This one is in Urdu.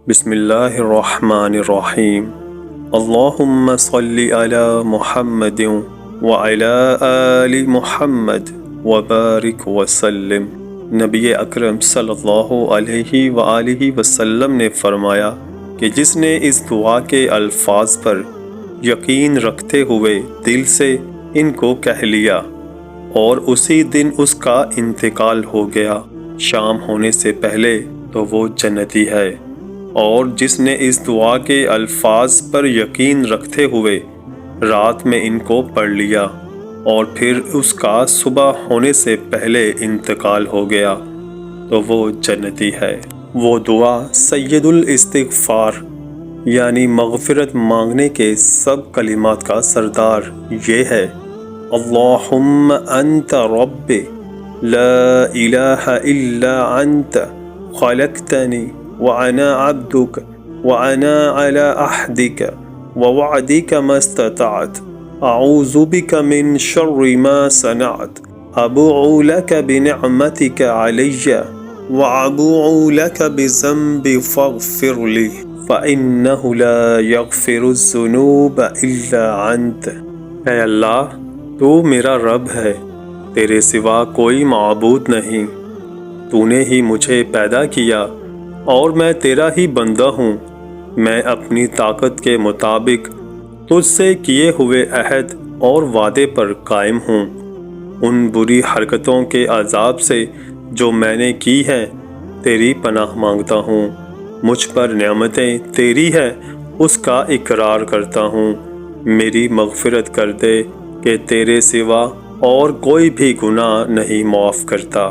بسم اللہ الرحمن الرحیم۔ اللہم صلی علی محمد وعلی آل محمد وبارک وسلم۔ نبی اکرم صلی اللہ علیہ وآلہ وسلم نے فرمایا کہ جس نے اس دعا کے الفاظ پر یقین رکھتے ہوئے دل سے ان کو کہہ لیا اور اسی دن اس کا انتقال ہو گیا شام ہونے سے پہلے تو وہ جنتی ہے، اور جس نے اس دعا کے الفاظ پر یقین رکھتے ہوئے رات میں ان کو پڑھ لیا اور پھر اس کا صبح ہونے سے پہلے انتقال ہو گیا تو وہ جنتی ہے۔ وہ دعا سید الاستغفار یعنی مغفرت مانگنے کے سب کلمات کا سردار یہ ہے: اللہم انت ربی لا الہ الا انت خلقتنی وَأَنَا عَبْدُكَ وَأَنَا عَلَىٰ عَهْدِكَ وَوَعْدِكَ مَا اسْتَطَعْتُ أَعُوذُ بِكَ مِن شَرِّ مَا صَنَعْتُ أَبُوءُ لَكَ بِنِعْمَتِكَ عَلَيَّ وَأَبُوءُ لَكَ بِذَنبِي فَاغْفِرْ لِي فَإِنَّهُ لَا يَغْفِرُ الذُّنُوبَ إِلَّا أَنْتَ۔ اے اللہ، تو میرا رب ہے، تیرے سوا کوئی معبود نہیں، تو نے ہی مجھے پیدا کیا اور میں تیرا ہی بندہ ہوں۔ میں اپنی طاقت کے مطابق تجھ سے کیے ہوئے عہد اور وعدے پر قائم ہوں۔ ان بری حرکتوں کے عذاب سے جو میں نے کی ہیں تیری پناہ مانگتا ہوں۔ مجھ پر نعمتیں تیری ہے اس کا اقرار کرتا ہوں۔ میری مغفرت کر دے کہ تیرے سوا اور کوئی بھی گناہ نہیں معاف کرتا۔